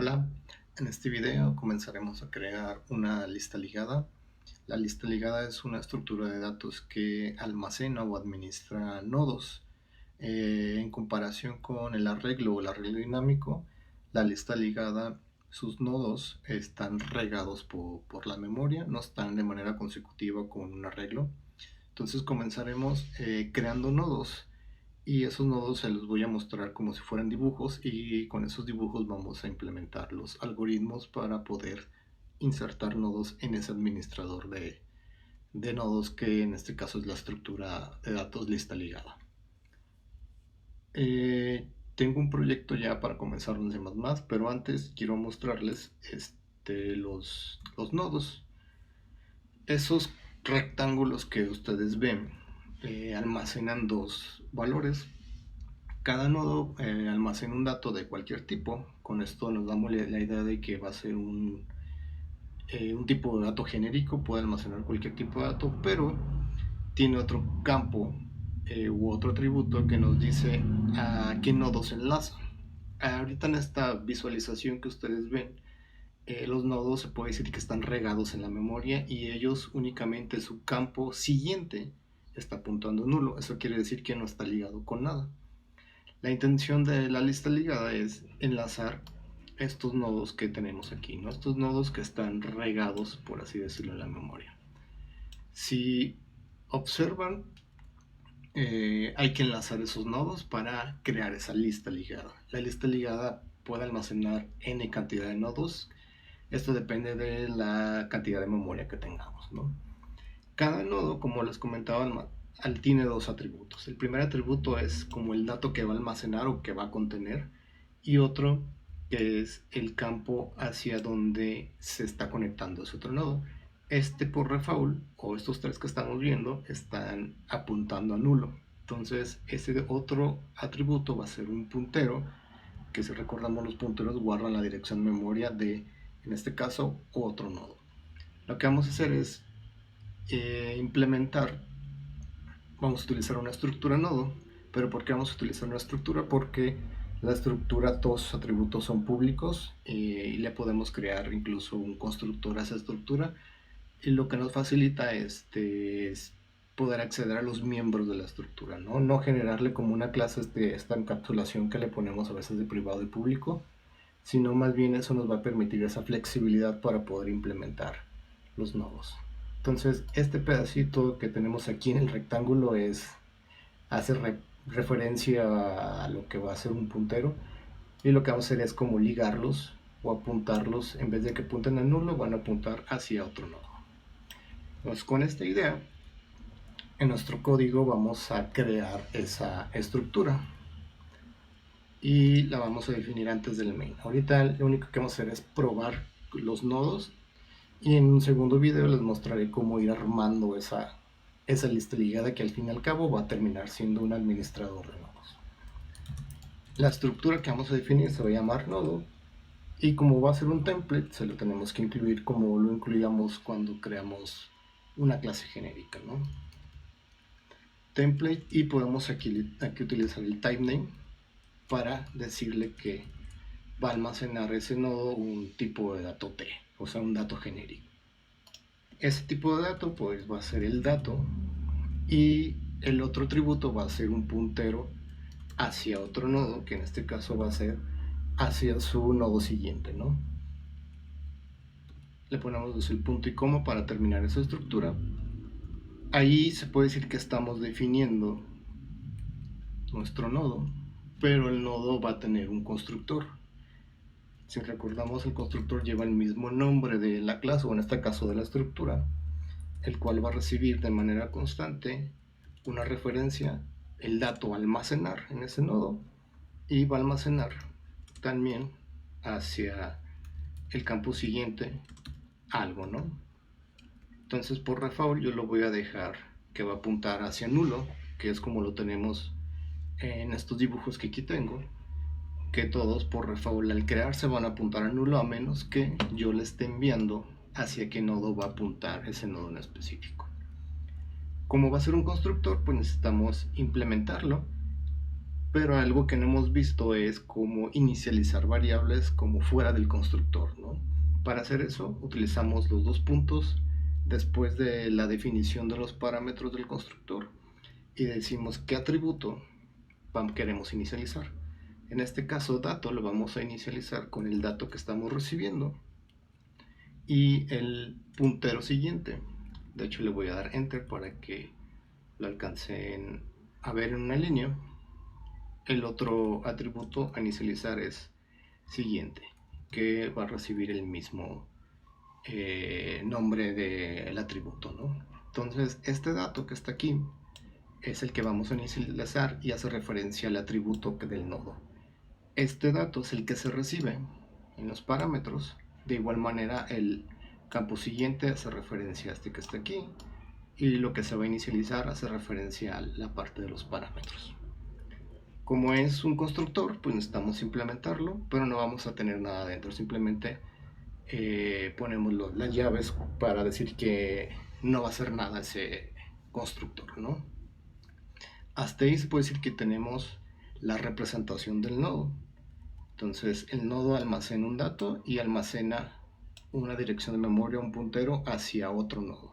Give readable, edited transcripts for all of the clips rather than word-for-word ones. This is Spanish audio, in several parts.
Hola, en este video comenzaremos a crear una lista ligada. La lista ligada es una estructura de datos que almacena o administra nodos. En comparación con el arreglo o el arreglo dinámico, la lista ligada, sus nodos están regados por la memoria, no están de manera consecutiva con un arreglo. Entonces comenzaremos creando nodos y esos nodos se los voy a mostrar como si fueran dibujos y con esos dibujos vamos a implementar los algoritmos para poder insertar nodos en ese administrador de nodos, que en este caso es la estructura de datos lista ligada. Tengo un proyecto ya para comenzar en C++, pero antes quiero mostrarles los nodos. Esos rectángulos que ustedes ven almacenan dos valores. Cada nodo almacena un dato de cualquier tipo. Con esto nos damos la idea de que va a ser un tipo de dato genérico, puede almacenar cualquier tipo de dato, pero tiene otro campo u otro atributo que nos dice a qué nodos enlaza. Ahorita en esta visualización que ustedes ven, los nodos se puede decir que están regados en la memoria y ellos únicamente su campo siguiente está apuntando nulo. Eso quiere decir que no está ligado con nada. La intención de la lista ligada es enlazar estos nodos que tenemos aquí, ¿no? Estos nodos que están regados, por así decirlo, en la memoria. Si observan, hay que enlazar esos nodos para crear esa lista ligada. La lista ligada puede almacenar n cantidad de nodos. Esto depende de la cantidad de memoria que tengamos, ¿no? Cada nodo, como les comentaba, tiene dos atributos. El primer atributo es como el dato que va a almacenar o que va a contener, y otro que es el campo hacia donde se está conectando ese otro nodo. Por default, o estos tres que estamos viendo, están apuntando a nulo. Entonces ese otro atributo va a ser un puntero, que si recordamos, los punteros guardan la dirección memoria de, en este caso, otro nodo. Lo que vamos a hacer es implementar, vamos a utilizar una estructura nodo. Pero ¿por qué vamos a utilizar una estructura? Porque la estructura, todos sus atributos son públicos y le podemos crear incluso un constructor a esa estructura, y lo que nos facilita es poder acceder a los miembros de la estructura, no generarle como una clase esta encapsulación que le ponemos a veces de privado y público, sino más bien eso nos va a permitir esa flexibilidad para poder implementar los nodos. Entonces este pedacito que tenemos aquí en el rectángulo hace referencia a lo que va a ser un puntero, y lo que vamos a hacer es como ligarlos o apuntarlos. En vez de que apunten al nulo, van a apuntar hacia otro nodo. Entonces con esta idea, en nuestro código vamos a crear esa estructura y la vamos a definir antes del main. Ahorita lo único que vamos a hacer es probar los nodos, y en un segundo video les mostraré cómo ir armando esa lista ligada, que al fin y al cabo va a terminar siendo un administrador de nodos. La estructura que vamos a definir se va a llamar nodo, y como va a ser un template, se lo tenemos que incluir como lo incluíamos cuando creamos una clase genérica, ¿no? Template, y podemos aquí utilizar el type name para decirle que va a almacenar ese nodo un tipo de dato T, o sea, un dato genérico. Ese tipo de dato pues va a ser el dato, y el otro atributo va a ser un puntero hacia otro nodo, que en este caso va a ser hacia su nodo siguiente, ¿no? Le ponemos el punto y coma para terminar esa estructura. Ahí se puede decir que estamos definiendo nuestro nodo, pero el nodo va a tener un constructor. Si recordamos, el constructor lleva el mismo nombre de la clase, o en este caso de la estructura, el cual va a recibir de manera constante una referencia, el dato a almacenar en ese nodo, y va a almacenar también hacia el campo siguiente algo, ¿no? Entonces por default yo lo voy a dejar que va a apuntar hacia nulo, que es como lo tenemos en estos dibujos que aquí tengo, que todos por default al crearse van a apuntar a nulo, a menos que yo le esté enviando hacia qué nodo va a apuntar ese nodo en específico. Como va a ser un constructor, pues necesitamos implementarlo, pero algo que no hemos visto es cómo inicializar variables como fuera del constructor, ¿no? Para hacer eso utilizamos los dos puntos después de la definición de los parámetros del constructor y decimos qué atributo queremos inicializar. En este caso dato lo vamos a inicializar con el dato que estamos recibiendo y el puntero siguiente. De hecho le voy a dar enter para que lo alcancen a ver en una línea. El otro atributo a inicializar es siguiente, que va a recibir el mismo nombre del atributo, ¿no? Entonces este dato que está aquí es el que vamos a inicializar y hace referencia al atributo del nodo. Este dato es el que se recibe en los parámetros. De igual manera el campo siguiente hace referencia a este que está aquí y lo que se va a inicializar hace referencia a la parte de los parámetros. Como es un constructor, pues necesitamos implementarlo, pero no vamos a tener nada dentro, simplemente ponemos las llaves para decir que no va a hacer nada ese constructor, ¿no? Hasta ahí se puede decir que tenemos la representación del nodo. Entonces el nodo almacena un dato y almacena una dirección de memoria, un puntero hacia otro nodo.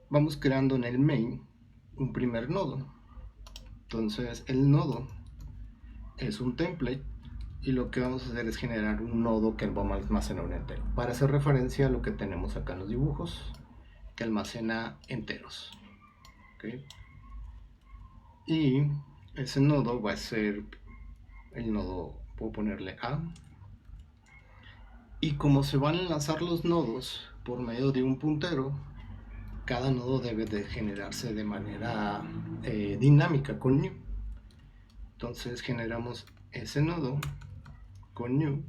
Vamos creando en el main un primer nodo. Entonces el nodo es un template y lo que vamos a hacer es generar un nodo que va a almacenar un entero. Para hacer referencia a lo que tenemos acá en los dibujos, que almacena enteros. ¿Okay? Y ese nodo va a ser el nodo, puedo ponerle A. Y como se van a enlazar los nodos por medio de un puntero, cada nodo debe de generarse de manera dinámica con new. Entonces generamos ese nodo con new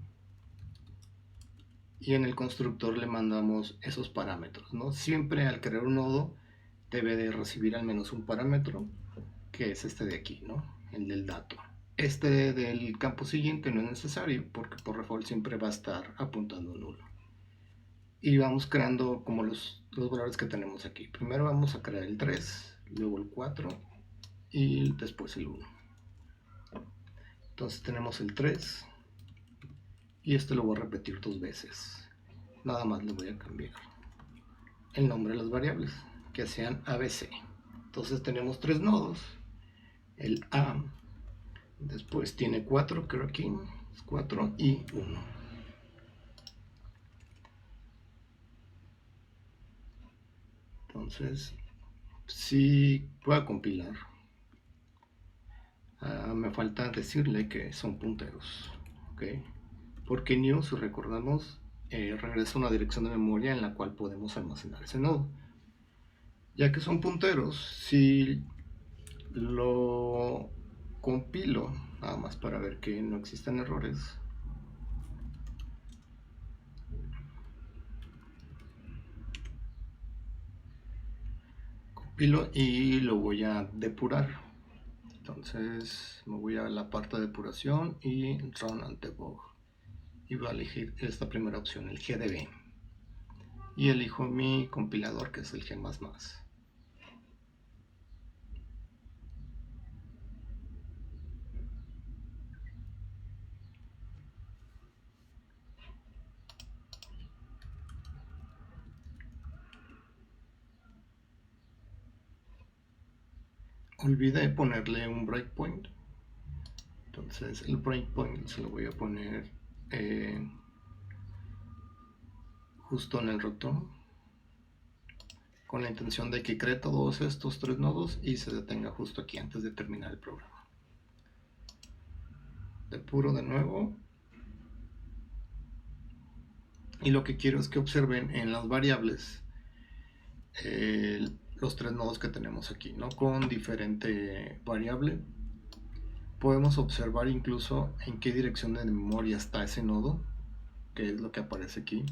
y en el constructor le mandamos esos parámetros, ¿no? Siempre al crear un nodo debe de recibir al menos un parámetro, que es este de aquí, ¿no? El del dato. Este del campo siguiente no es necesario porque por default siempre va a estar apuntando nulo. Y vamos creando como los valores que tenemos aquí. Primero vamos a crear el 3, luego el 4 y después el 1. Entonces tenemos el 3 y este lo voy a repetir dos veces. Nada más le voy a cambiar el nombre de las variables, que sean ABC. Entonces tenemos tres nodos. El A, después tiene 4, creo aquí, 4 y 1. Entonces, si voy a compilar. Me falta decirle que son punteros. ¿Okay? Porque new, si recordamos, regresa a una dirección de memoria en la cual podemos almacenar ese nodo. Ya que son punteros, si lo compilo, nada más para ver que no existan errores. Compilo y lo voy a depurar. Entonces me voy a la parte de depuración y run and debug. Y voy a elegir esta primera opción, el GDB. Y elijo mi compilador, que es el G++. Olvidé ponerle un breakpoint. Entonces el breakpoint se lo voy a poner justo en el rotor, con la intención de que cree todos estos tres nodos y se detenga justo aquí antes de terminar el programa. Depuro de nuevo. Y lo que quiero es que observen en las variables los tres nodos que tenemos aquí, ¿no? Con diferente variable. Podemos observar incluso en qué dirección de memoria está ese nodo, que es lo que aparece aquí.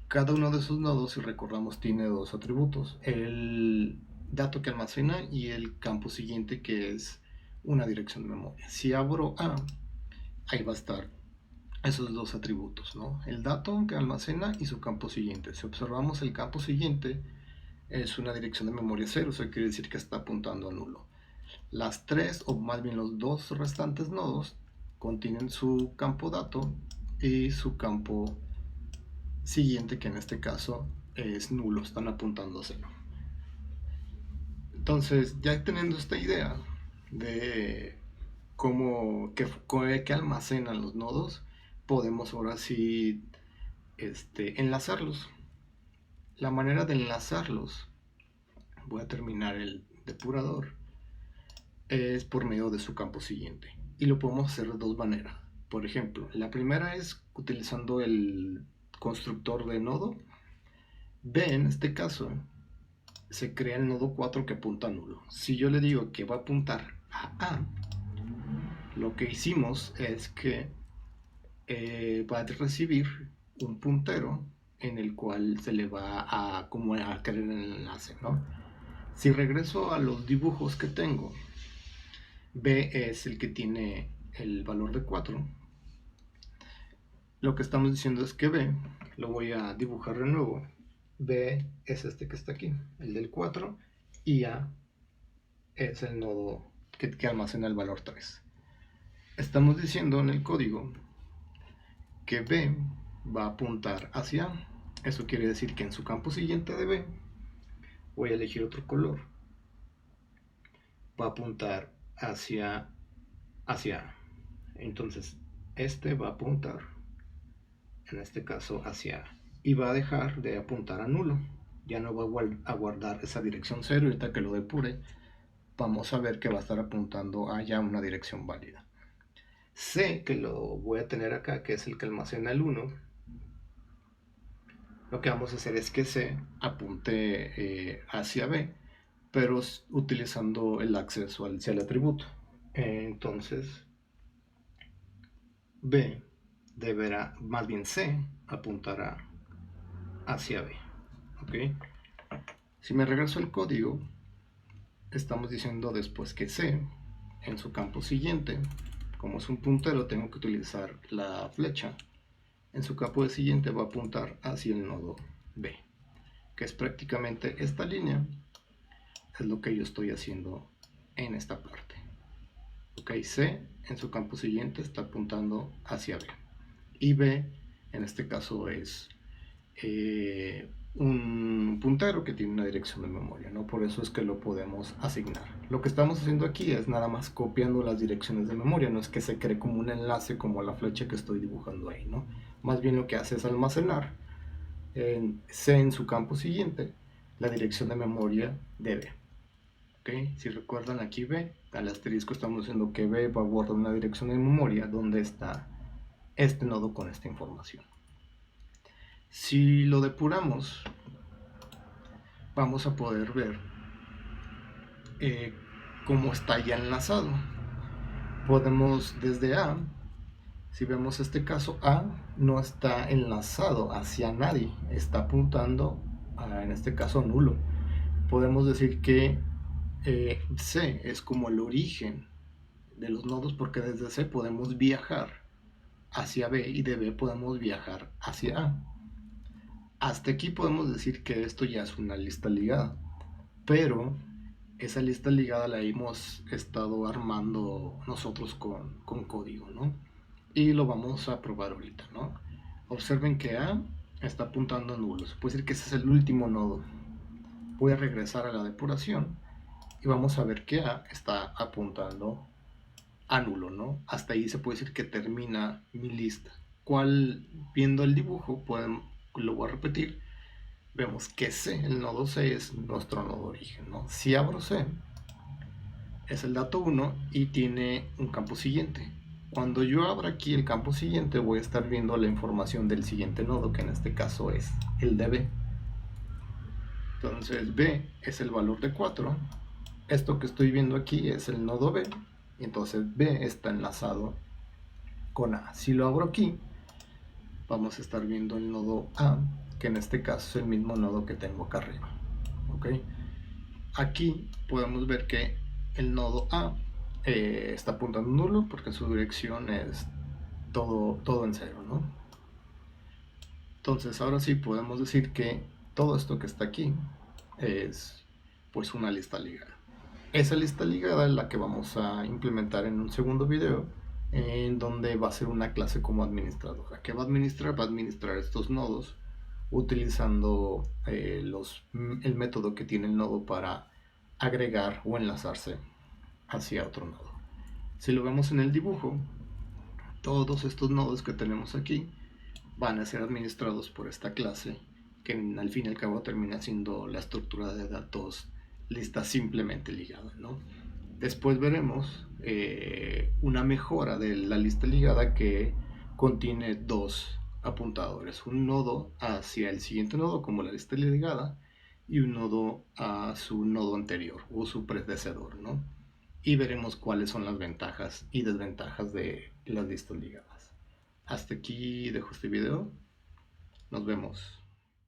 Cada uno de esos nodos, si recordamos, tiene dos atributos: el dato que almacena y el campo siguiente, que es una dirección de memoria. Si abro A, ahí va a estar esos dos atributos, ¿no? El dato que almacena y su campo siguiente. Si observamos el campo siguiente, es una dirección de memoria 0, eso quiere decir que está apuntando a nulo. Las tres, o más bien los dos restantes nodos, contienen su campo dato y su campo siguiente, que en este caso es nulo, están apuntando a cero. Entonces, ya teniendo esta idea de cómo que almacenan los nodos, podemos ahora sí enlazarlos. La manera de enlazarlos, voy a terminar el depurador, es por medio de su campo siguiente. Y lo podemos hacer de dos maneras. Por ejemplo, la primera es utilizando el constructor de nodo. B, en este caso, se crea el nodo 4 que apunta a nulo. Si yo le digo que va a apuntar a A, lo que hicimos es que va a recibir un puntero en el cual se le va a como a crear el enlace, ¿no? Si regreso a los dibujos que tengo, B es el que tiene el valor de 4. Lo que estamos diciendo es que B, lo voy a dibujar de nuevo. B es este que está aquí, el del 4, y A es el nodo que almacena el valor 3. Estamos diciendo en el código que B va a apuntar hacia A. Eso quiere decir que en su campo siguiente de B voy a elegir otro color. Va a apuntar hacia A. Entonces, este va a apuntar, en este caso, hacia A. Y va a dejar de apuntar a nulo. Ya no va a guardar esa dirección 0. Ahorita que lo depure, vamos a ver que va a estar apuntando a ya una dirección válida. C, que lo voy a tener acá, que es el que almacena el 1. Lo que vamos a hacer es que C apunte hacia B, pero utilizando el acceso hacia el atributo. Entonces, B deberá, más bien C, apuntará hacia B. ¿Ok? Si me regreso al código, estamos diciendo después que C, en su campo siguiente, como es un puntero, tengo que utilizar la flecha. En su campo de siguiente va a apuntar hacia el nodo B, que es prácticamente esta línea. Es lo que yo estoy haciendo en esta parte. Ok, C en su campo siguiente está apuntando hacia B. Y B, en este caso, es un puntero que tiene una dirección de memoria, ¿no? Por eso es que lo podemos asignar. Lo que estamos haciendo aquí es nada más copiando las direcciones de memoria, no es que se cree como un enlace como la flecha que estoy dibujando ahí, ¿no? Más bien lo que hace es almacenar en C en su campo siguiente la dirección de memoria de B. ¿Okay? Si recuerdan aquí B, al asterisco estamos diciendo que B va a guardar una dirección de memoria donde está este nodo con esta información. Si lo depuramos, vamos a poder ver cómo está ya enlazado. Podemos desde A, si vemos este caso, A no está enlazado hacia nadie, está apuntando a, en este caso, nulo. Podemos decir que C es como el origen de los nodos, porque desde C podemos viajar hacia B y de B podemos viajar hacia A. Hasta aquí podemos decir que esto ya es una lista ligada, pero esa lista ligada la hemos estado armando nosotros con código, ¿no? Y lo vamos a probar ahorita, ¿no? Observen que A está apuntando a nulo, se puede decir que ese es el último nodo. Voy a regresar a la depuración y vamos a ver que A está apuntando a nulo, ¿no? Hasta ahí se puede decir que termina mi lista. Viendo el dibujo, lo voy a repetir, vemos que C, el nodo C, es nuestro nodo origen, ¿no? Si abro C, es el dato 1 y tiene un campo siguiente. Cuando yo abra aquí el campo siguiente, voy a estar viendo la información del siguiente nodo, que en este caso es el de B. Entonces B es el valor de 4. Esto que estoy viendo aquí es el nodo B. Entonces B está enlazado con A. Si lo abro aquí, vamos a estar viendo el nodo A, que en este caso es el mismo nodo que tengo acá arriba. ¿Ok? Aquí podemos ver que el nodo A está apuntando nulo porque su dirección es todo en cero, ¿no? Entonces ahora sí podemos decir que todo esto que está aquí es pues una lista ligada. Esa lista ligada es la que vamos a implementar en un segundo video, en donde va a ser una clase como administradora. ¿Qué va a administrar? Va a administrar estos nodos utilizando el método que tiene el nodo para agregar o enlazarse hacia otro nodo. Si lo vemos en el dibujo, todos estos nodos que tenemos aquí van a ser administrados por esta clase, que al fin y al cabo termina siendo la estructura de datos lista simplemente ligada, ¿no? Después veremos una mejora de la lista ligada que contiene dos apuntadores, un nodo hacia el siguiente nodo como la lista ligada y un nodo a su nodo anterior o su predecesor, ¿no? Y veremos cuáles son las ventajas y desventajas de las listas ligadas. Hasta aquí dejo este video. Nos vemos.